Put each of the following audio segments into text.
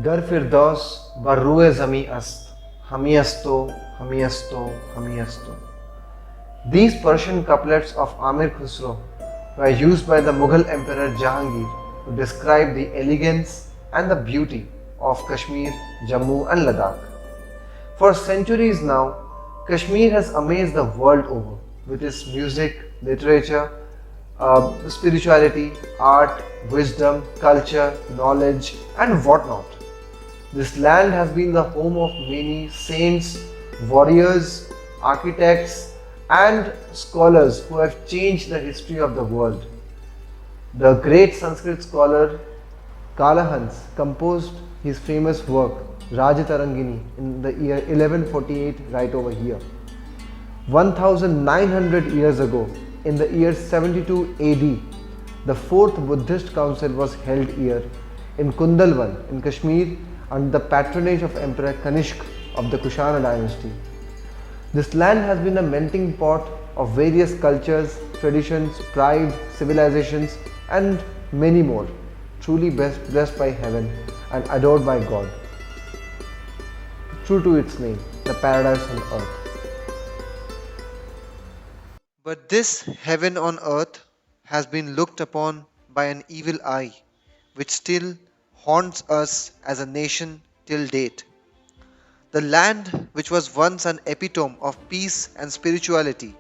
Dar firdaus bar ruhe zami ast, hami asto, hami asto, hami asto. These Persian couplets of Amir Khusro were used by the Mughal Emperor Jahangir to describe the elegance and the beauty of Kashmir, Jammu and Ladakh. For centuries now, Kashmir has amazed the world over with its music, literature, spirituality, art, wisdom, culture, knowledge, and whatnot. This land has been the home of many saints, warriors, architects, and scholars who have changed the history of the world. The great Sanskrit scholar Kalahans composed his famous work Rajatarangini in the year 1148 right over here. 1900 years ago, in the year 72 AD, the fourth Buddhist council was held here in Kundalwan in Kashmir under the patronage of Emperor Kanishk of the Kushana dynasty. This land has been a melting pot of various cultures, traditions, pride, civilizations, and many more, truly blessed by heaven and adored by God. True to its name, the paradise on earth. But this heaven on earth has been looked upon by an evil eye, which still haunts us as a nation till date. The land, which was once an epitome of peace and spirituality,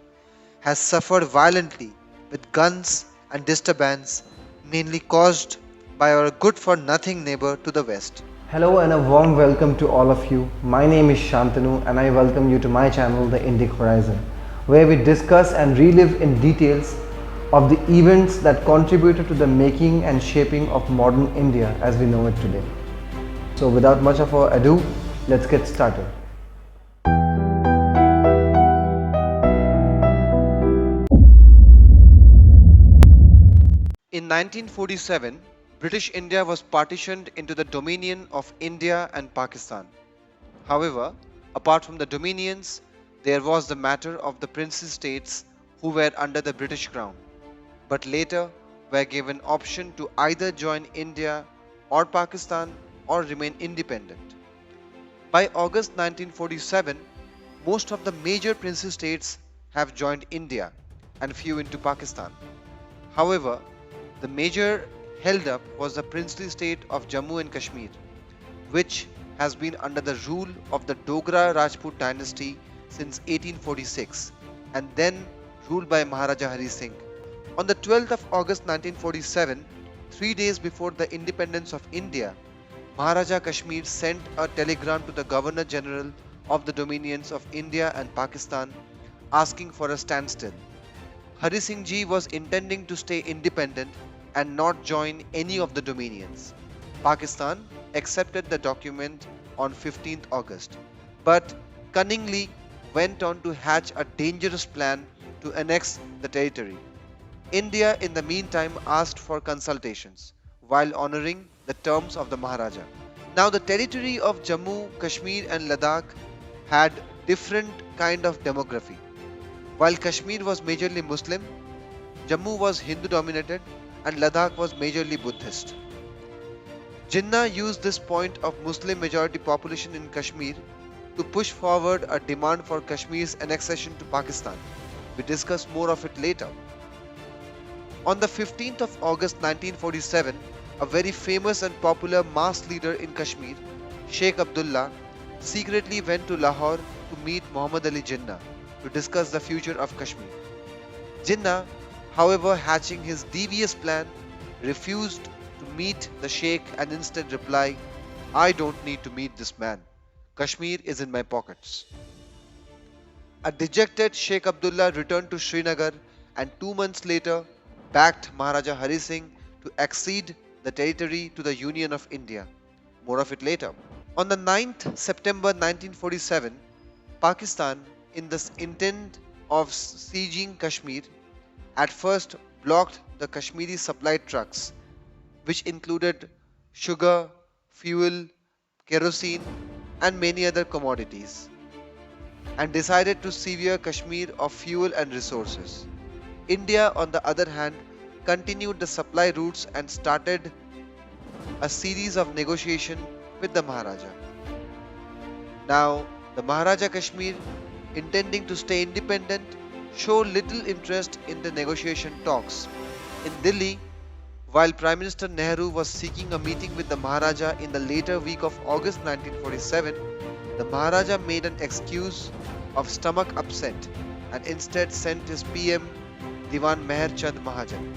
has suffered violently with guns and disturbance, mainly caused by our good for nothing neighbor to the west. Hello and a warm welcome to all of you. My name is Shantanu and I welcome you to my channel The Indic Horizon, where we discuss and relive in details of the events that contributed to the making and shaping of modern India as we know it today. So without much of ado, let's get started. In 1947, British India was partitioned into the dominion of India and Pakistan. However, apart from the dominions, there was the matter of the princely states who were under the British crown, but later were given option to either join India or Pakistan or remain independent. By August 1947, most of the major princely states have joined India and few into Pakistan. However, the major held up was the princely state of Jammu and Kashmir, which has been under the rule of the Dogra Rajput dynasty since 1846 and then ruled by Maharaja Hari Singh. On the 12th of August 1947, 3 days before the independence of India, Maharaja Kashmir sent a telegram to the Governor General of the Dominions of India and Pakistan asking for a standstill. Hari Singh Ji was intending to stay independent and not join any of the dominions. Pakistan accepted the document on 15th August, but cunningly went on to hatch a dangerous plan to annex the territory. India, in the meantime, asked for consultations while honoring the terms of the Maharaja. Now, the territory of Jammu, Kashmir, and Ladakh had different kind of demography. While Kashmir was majorly Muslim, Jammu was Hindu dominated, and Ladakh was majorly Buddhist. Jinnah used this point of Muslim majority population in Kashmir to push forward a demand for Kashmir's annexation to Pakistan. We discuss more of it later. On the 15th of August 1947, a very famous and popular mass leader in Kashmir, Sheikh Abdullah, secretly went to Lahore to meet Muhammad Ali Jinnah to discuss the future of Kashmir. Jinnah, however, hatching his devious plan, refused to meet the Sheikh and instead replied, "I don't need to meet this man. Kashmir is in my pockets." A dejected Sheikh Abdullah returned to Srinagar and 2 months later backed Maharaja Hari Singh to accede the territory to the Union of India. More of it later. On the 9th September 1947, Pakistan, in the intent of sieging Kashmir, at first blocked the Kashmiri supply trucks, which included sugar, fuel, kerosene, and many other commodities, and decided to sever Kashmir of fuel and resources. India, on the other hand, continued the supply routes and started a series of negotiations with the Maharaja. Now, the Maharaja Kashmir, intending to stay independent, showed little interest in the negotiation talks. In Delhi, while Prime Minister Nehru was seeking a meeting with the Maharaja in the later week of August 1947, the Maharaja made an excuse of stomach upset and instead sent his PM Diwan Meher Chand Mahajan.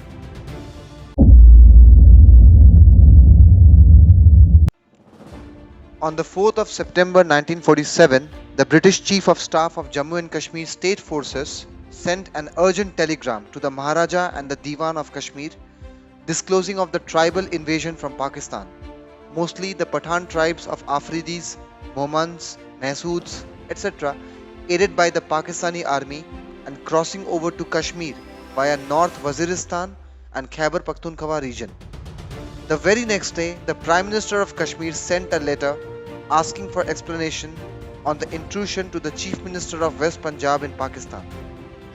On the 4th of September 1947, the British Chief of Staff of Jammu and Kashmir State Forces sent an urgent telegram to the Maharaja and the Diwan of Kashmir disclosing of the tribal invasion from Pakistan, mostly the Pathan tribes of Afridis, Mohmands, Mahsuds, etc., aided by the Pakistani army and crossing over to Kashmir via North Waziristan and Khyber Pakhtunkhwa region. The very next day, the Prime Minister of Kashmir sent a letter asking for explanation on the intrusion to the Chief Minister of West Punjab in Pakistan.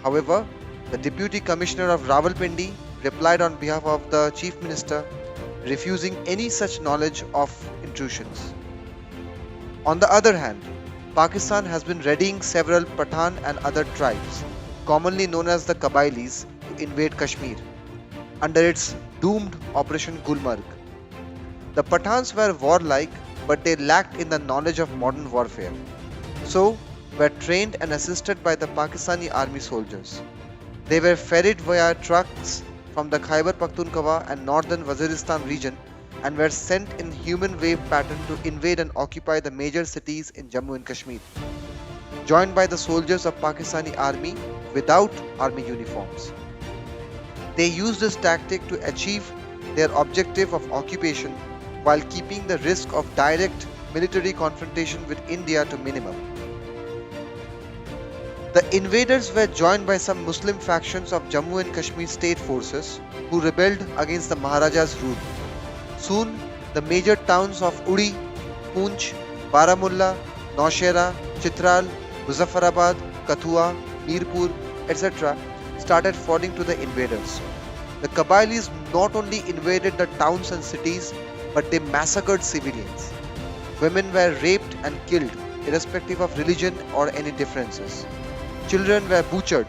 However, the Deputy Commissioner of Rawalpindi replied on behalf of the Chief Minister, refusing any such knowledge of intrusions. On the other hand, Pakistan has been readying several Pathan and other tribes, commonly known as the Kabilis, to invade Kashmir under its doomed Operation Gulmarg. The Pathans were warlike, but they lacked in the knowledge of modern warfare, so were trained and assisted by the Pakistani army soldiers. They were ferried via trucks from the Khyber Pakhtunkhwa and northern Waziristan region and were sent in human wave pattern to invade and occupy the major cities in Jammu and Kashmir, joined by the soldiers of Pakistani army without army uniforms. They used this tactic to achieve their objective of occupation while keeping the risk of direct military confrontation with India to minimum. The invaders were joined by some Muslim factions of Jammu and Kashmir state forces who rebelled against the Maharaja's rule. Soon, the major towns of Uri, Poonch, Baramulla, Naushera, Chitral, Muzaffarabad, Kathua, Mirpur, etc. started falling to the invaders. The Kabilis not only invaded the towns and cities, but they massacred civilians. Women were raped and killed, irrespective of religion or any differences. Children were butchered.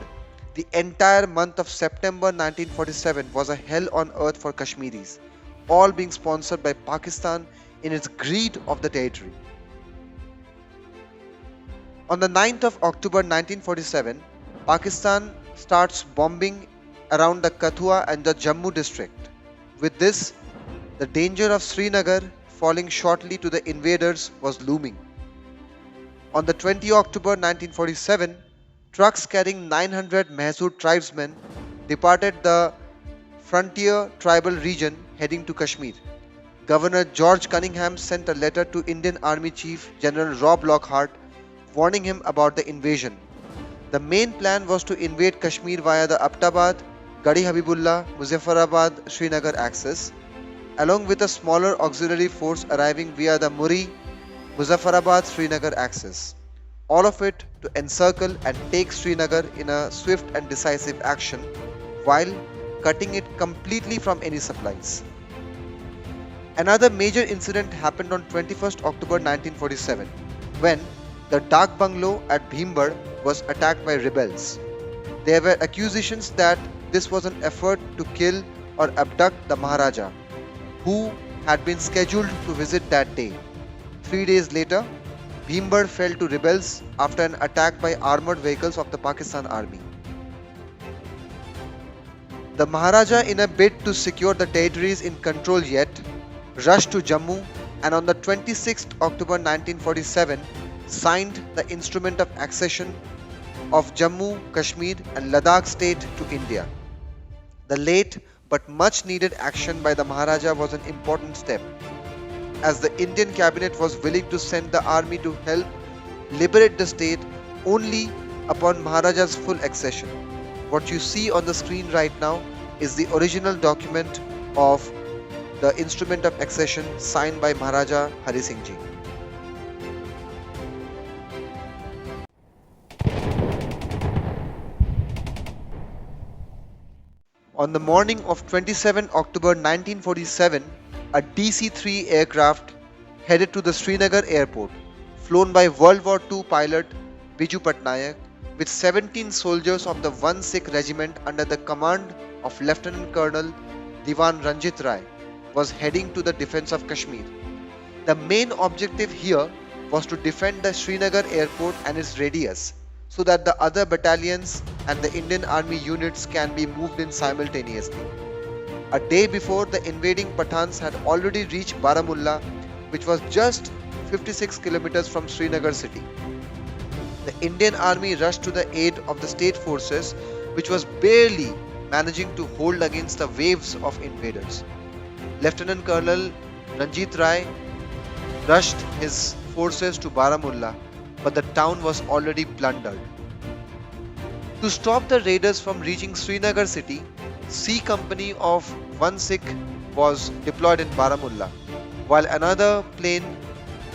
The entire month of September 1947 was a hell on earth for Kashmiris, all being sponsored by Pakistan in its greed of the territory. On the 9th of October 1947, Pakistan starts bombing around the Kathua and the Jammu district. With this, the danger of Srinagar falling shortly to the invaders was looming. On the 20th October 1947, trucks carrying 900 Mahsud tribesmen departed the frontier tribal region heading to Kashmir. Governor George Cunningham sent a letter to Indian Army Chief General Rob Lockhart warning him about the invasion. The main plan was to invade Kashmir via the Abbottabad, Gadi Habibullah, Muzaffarabad, Srinagar axis, along with a smaller auxiliary force arriving via the Muri, Muzaffarabad, Srinagar axis. All of it to encircle and take Srinagar in a swift and decisive action while cutting it completely from any supplies. Another major incident happened on 21st October 1947 when the Dak Bungalow at Bhimbad was attacked by rebels. There were accusations that this was an effort to kill or abduct the Maharaja, who had been scheduled to visit that day. 3 days later, Bhimbad fell to rebels after an attack by armored vehicles of the Pakistan army. The Maharaja, in a bid to secure the territories in control yet, rushed to Jammu and on the 26th October 1947 signed the instrument of accession of Jammu, Kashmir and Ladakh state to India. The late but much needed action by the Maharaja was an important step, as the Indian cabinet was willing to send the army to help liberate the state only upon Maharaja's full accession. What you see on the screen right now is the original document of the instrument of accession signed by Maharaja Hari Singh Ji. On the morning of 27 October 1947, a DC-3 aircraft headed to the Srinagar airport, flown by World War II pilot Biju Patnaik with 17 soldiers of the 1 Sikh regiment under the command of Lieutenant Colonel Diwan Ranjit Rai, was heading to the defense of Kashmir. The main objective here was to defend the Srinagar airport and its radius so that the other battalions and the Indian Army units can be moved in simultaneously. A day before, the invading Pathans had already reached Baramulla, which was just 56 kilometers from Srinagar city. The Indian Army rushed to the aid of the state forces, which was barely managing to hold against the waves of invaders. Lieutenant Colonel Ranjit Rai rushed his forces to Baramulla, but the town was already plundered. To stop the raiders from reaching Srinagar city, C Company of 1 Sikh was deployed in Baramulla, while another plane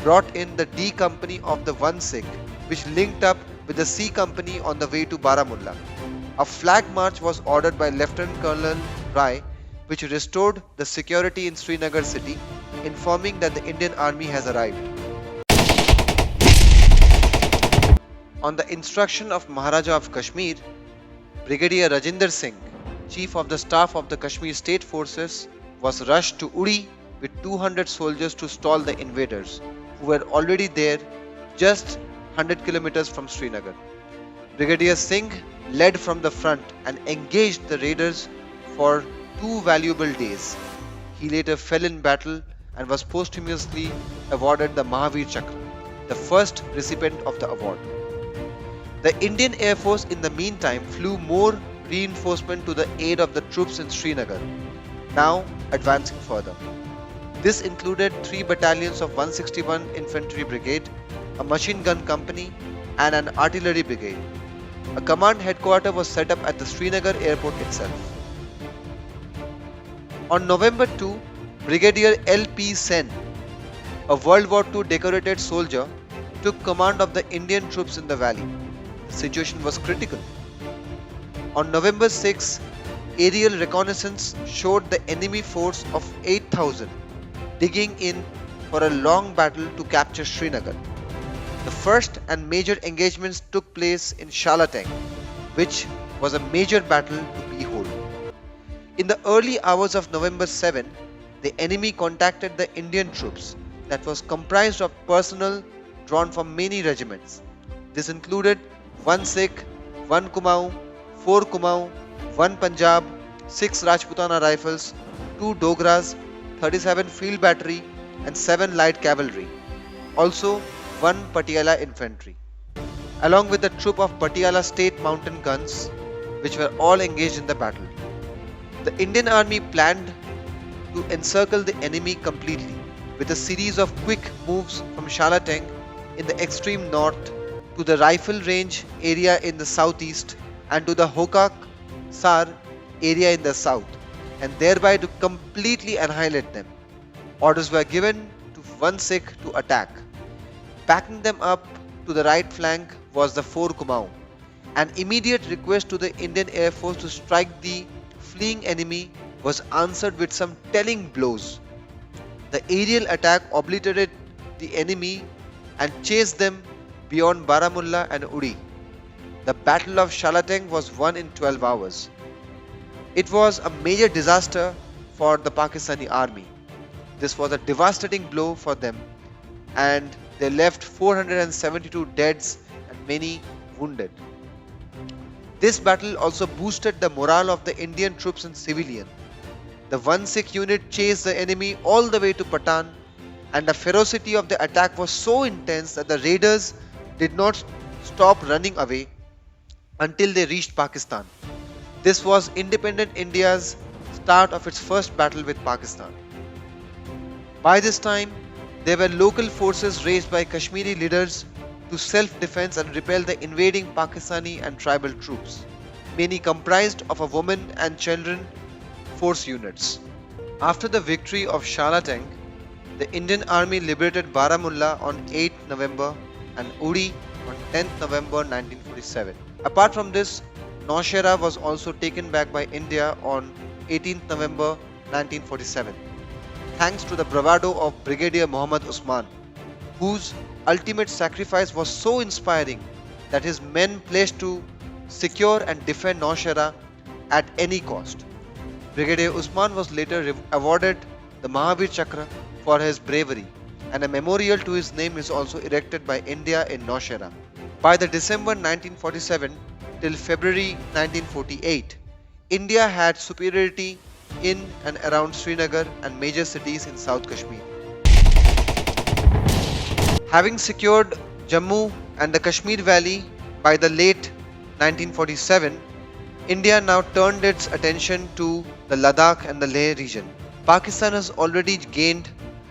brought in the D Company of the 1 Sikh, which linked up with the C Company on the way to Baramulla. A flag march was ordered by Lieutenant Colonel Rai, which restored the security in Srinagar city, informing that the Indian Army has arrived. On the instruction of Maharaja of Kashmir, Brigadier Rajinder Singh, Chief of the Staff of the Kashmir State Forces, was rushed to Uri with 200 soldiers to stall the invaders, who were already there just 100 kilometers from Srinagar. Brigadier Singh led from the front and engaged the raiders for 2 valuable days. He later fell in battle and was posthumously awarded the Mahavir Chakra, the first recipient of the award. The Indian Air Force in the meantime flew more reinforcement to the aid of the troops in Srinagar, now advancing further. This included 3 battalions of 161 Infantry Brigade, a machine gun company and an artillery brigade. A command headquarters was set up at the Srinagar airport itself. On November 2, Brigadier L.P. Sen, a World War II decorated soldier, took command of the Indian troops in the valley. The situation was critical. On November 6, aerial reconnaissance showed the enemy force of 8,000 digging in for a long battle to capture Srinagar. The first and major engagements took place in Shalatang, which was a major battle to behold. In the early hours of November 7, the enemy contacted the Indian troops that was comprised of personnel drawn from many regiments. This included 1 Sikh, 1 Kumaon, 4 Kumaon, 1 Punjab, 6 Rajputana rifles, 2 Dogras, 37 field battery and 7 light cavalry. Also 1 Patiala infantry, along with the troop of Patiala state mountain guns, which were all engaged in the battle. The Indian Army planned to encircle the enemy completely with a series of quick moves from Shalatang in the extreme north to the rifle range area in the southeast and to the Hokak Sar area in the south, and thereby to completely annihilate them. Orders were given to 1 Sikh to attack. Backing them up to the right flank was the 4 Kumaon. An immediate request to the Indian Air Force to strike the fleeing enemy was answered with some telling blows. The aerial attack obliterated the enemy and chased them beyond Baramulla and Uri. The Battle of Shalatang was won in 12 hours. It was a major disaster for the Pakistani army. This was a devastating blow for them, and they left 472 deads and many wounded. This battle also boosted the morale of the Indian troops and civilians. The 1 Sikh unit chased the enemy all the way to Patan, and the ferocity of the attack was so intense that the raiders did not stop running away until they reached Pakistan. This was independent India's start of its first battle with Pakistan. By this time, there were local forces raised by Kashmiri leaders to self-defense and repel the invading Pakistani and tribal troops, many comprised of a women and children force units. After the victory of Shalatang, the Indian Army liberated Baramulla on 8 November and Uri on 10 November 1947. Apart from this, Nowshera was also taken back by India on 18 November 1947. thanks to the bravado of Brigadier Muhammad Usman, whose ultimate sacrifice was so inspiring that his men pledged to secure and defend Naushera at any cost. Brigadier Usman was later awarded the Mahavir Chakra for his bravery, and a memorial to his name is also erected by India in Naushera. By the December 1947 till February 1948, India had superiority in and around Srinagar and major cities in South Kashmir. Having secured Jammu and the Kashmir Valley by the late 1947, India now turned its attention to the Ladakh and the Leh region. Pakistan has already gained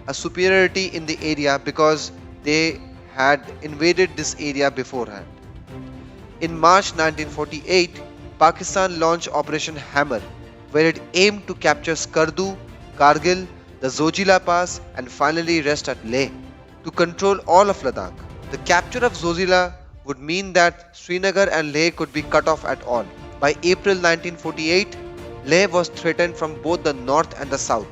a superiority in the area because they had invaded this area beforehand. In March 1948, Pakistan launched Operation Hammer, where it aimed to capture Skardu, Kargil, the Zojila Pass, and finally rest at Leh to control all of Ladakh. The capture of Zojila would mean that Srinagar and Leh could be cut off at all. By April 1948, Leh was threatened from both the north and the south.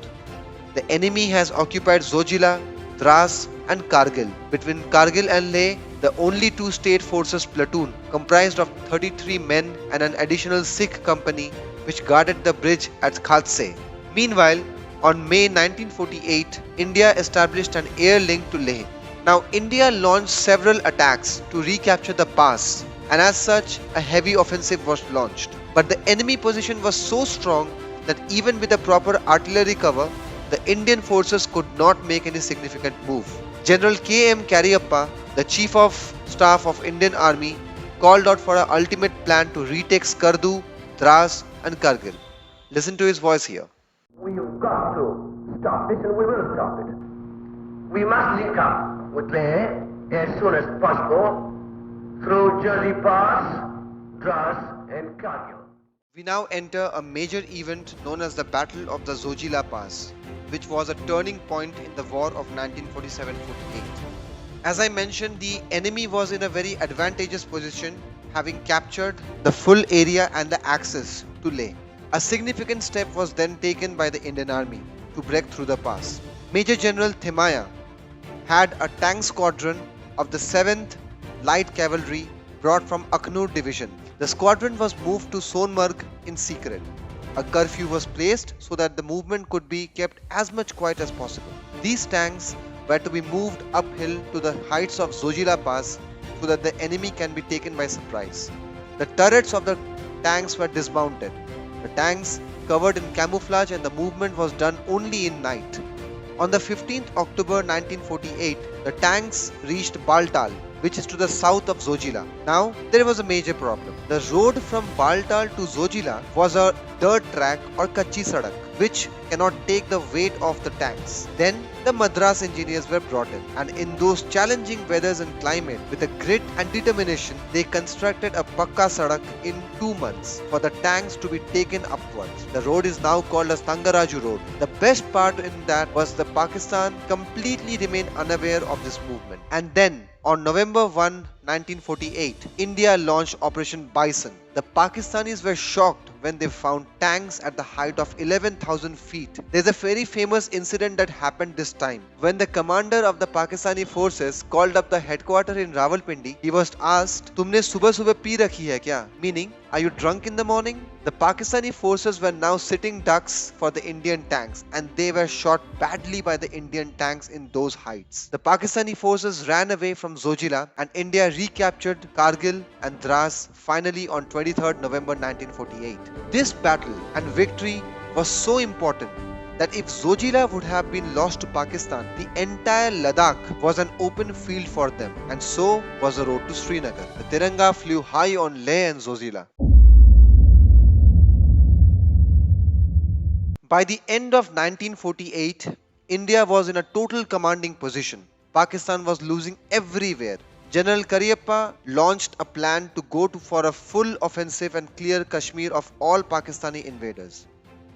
The enemy has occupied Zojila, Dras, and Kargil. Between Kargil and Leh, the only two state forces platoon comprised of 33 men and an additional Sikh company which guarded the bridge at Khatse. Meanwhile, on May 1948, India established an air link to Leh. Now, India launched several attacks to recapture the pass, and as such, a heavy offensive was launched. But the enemy position was so strong that even with a proper artillery cover, the Indian forces could not make any significant move. General K.M. Cariappa, the Chief of Staff of Indian Army, called out for an ultimate plan to retake Skardu, Dras, and Kargil. Listen to his voice here. We have got to stop this, and we will stop it. We must link up with Leh as soon as possible through Jersey Pass, Dras, and Kargil. We now enter a major event known as the Battle of the Zojila Pass, which was a turning point in the war of 1947-48. As I mentioned, the enemy was in a very advantageous position, having captured the full area and the access to Leh. A significant step was then taken by the Indian Army to break through the pass. Major General Thimaya had a tank squadron of the 7th Light Cavalry brought from Akhnur Division. The squadron was moved to Sonmarg in secret. A curfew was placed so that the movement could be kept as much quiet as possible. These tanks were to be moved uphill to the heights of Zojila Pass so that the enemy can be taken by surprise. The turrets of the tanks were dismounted. The tanks covered in camouflage, and the movement was done only in night. On the 15th October 1948, the tanks reached Baltal, which is to the south of Zojila. Now, there was a major problem. The road from Baltal to Zojila was a dirt track or kachi sadak, which cannot take the weight of the tanks. Then, the Madras engineers were brought in, and in those challenging weathers and climate, with a grit and determination, they constructed a pakka sadak in 2 months for the tanks to be taken upwards. The road is now called as Tangaraju Road. The best part in that was the Pakistan completely remained unaware of this movement. And then, on November 1, 1948, India launched Operation Bison. The Pakistanis were shocked when they found tanks at the height of 11,000 feet. There's a very famous incident that happened this time. When the commander of the Pakistani forces called up the headquarters in Rawalpindi, he was asked, "Tumne subah subah pee rakhi hai kya?" Meaning, are you drunk in the morning? The Pakistani forces were now sitting ducks for the Indian tanks, and they were shot badly by the Indian tanks in those heights. The Pakistani forces ran away from Zojila, and India recaptured Kargil and Dras finally on 23rd November 1948. This battle and victory was so important that if Zojila would have been lost to Pakistan, the entire Ladakh was an open field for them, and so was the road to Srinagar. The Tiranga flew high on Leh and Zojila. By the end of 1948, India was in a total commanding position. Pakistan was losing everywhere. General Cariappa launched a plan to go for a full offensive and clear Kashmir of all Pakistani invaders.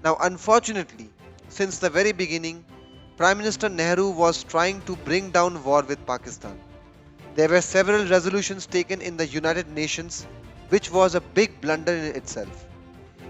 Now, unfortunately, since the very beginning, Prime Minister Nehru was trying to bring down war with Pakistan. There were several resolutions taken in the United Nations, which was a big blunder in itself.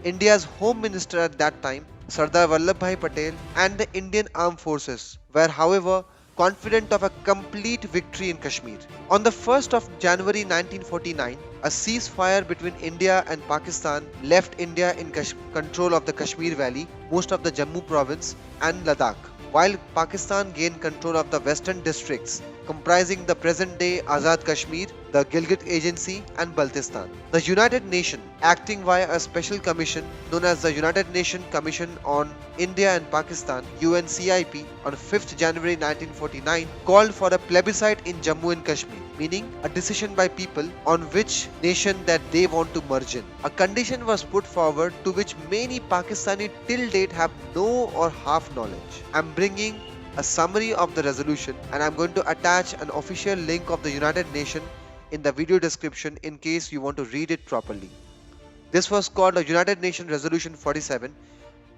India's Home Minister at that time, Sardar Vallabhbhai Patel, and the Indian Armed Forces were, however, confident of a complete victory in Kashmir. On the 1st of January 1949, a ceasefire between India and Pakistan left India in control of the Kashmir Valley, most of the Jammu province, and Ladakh, while Pakistan gained control of the western districts comprising the present-day Azad Kashmir, the Gilgit Agency, and Baltistan. The United Nations, acting via a special commission known as the United Nations Commission on India and Pakistan (UNCIP), on 5th January 1949, called for a plebiscite in Jammu and Kashmir, meaning a decision by people on which nation that they want to merge in. A condition was put forward to which many Pakistani till date have no or half knowledge. I'm bringing a summary of the resolution, and I'm going to attach an official link of the United Nations in the video description in case you want to read it properly. This was called the United Nations Resolution 47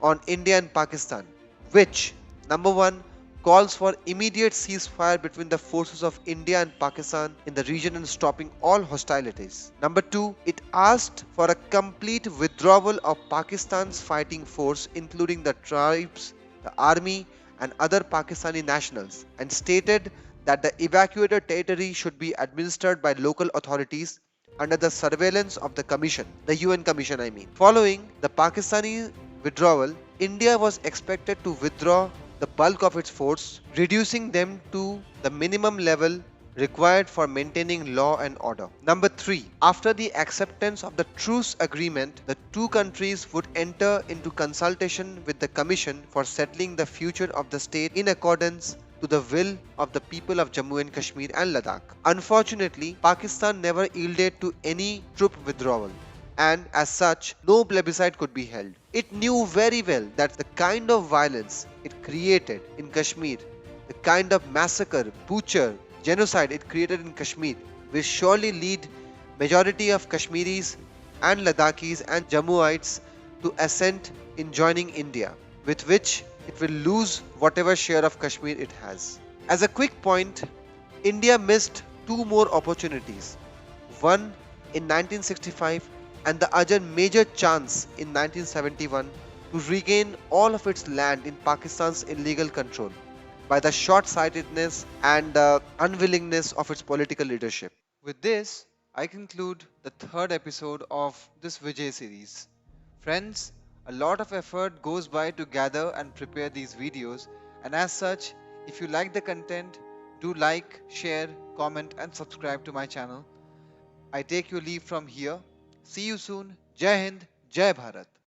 on India and Pakistan, which, number 1, calls for immediate ceasefire between the forces of India and Pakistan in the region and stopping all hostilities. Number 2, it asked for a complete withdrawal of Pakistan's fighting force, including the tribes, the army, and other Pakistani nationals, and stated that the evacuated territory should be administered by local authorities under the surveillance of the Commission, the UN Commission I mean. Following the Pakistani withdrawal, India was expected to withdraw the bulk of its force, reducing them to the minimum level required for maintaining law and order. Number 3. After the acceptance of the truce agreement, the two countries would enter into consultation with the Commission for settling the future of the state in accordance to the will of the people of Jammu and Kashmir and Ladakh. Unfortunately, Pakistan never yielded to any troop withdrawal, and as such, no plebiscite could be held. It knew very well that the kind of violence it created in Kashmir, the kind of massacre, butcher, genocide it created in Kashmir will surely lead majority of Kashmiris and Ladakhis and Jammuites to assent in joining India, with which it will lose whatever share of Kashmir it has. As a quick point, India missed two more opportunities, one in 1965 and the other major chance in 1971 to regain all of its land in Pakistan's illegal control by the short-sightedness and unwillingness of its political leadership. With this, I conclude the third episode of this Vijay series. Friends, a lot of effort goes by to gather and prepare these videos, and as such, if you like the content, do like, share, comment and subscribe to my channel. I take your leave from here. See you soon. Jai Hind, Jai Bharat.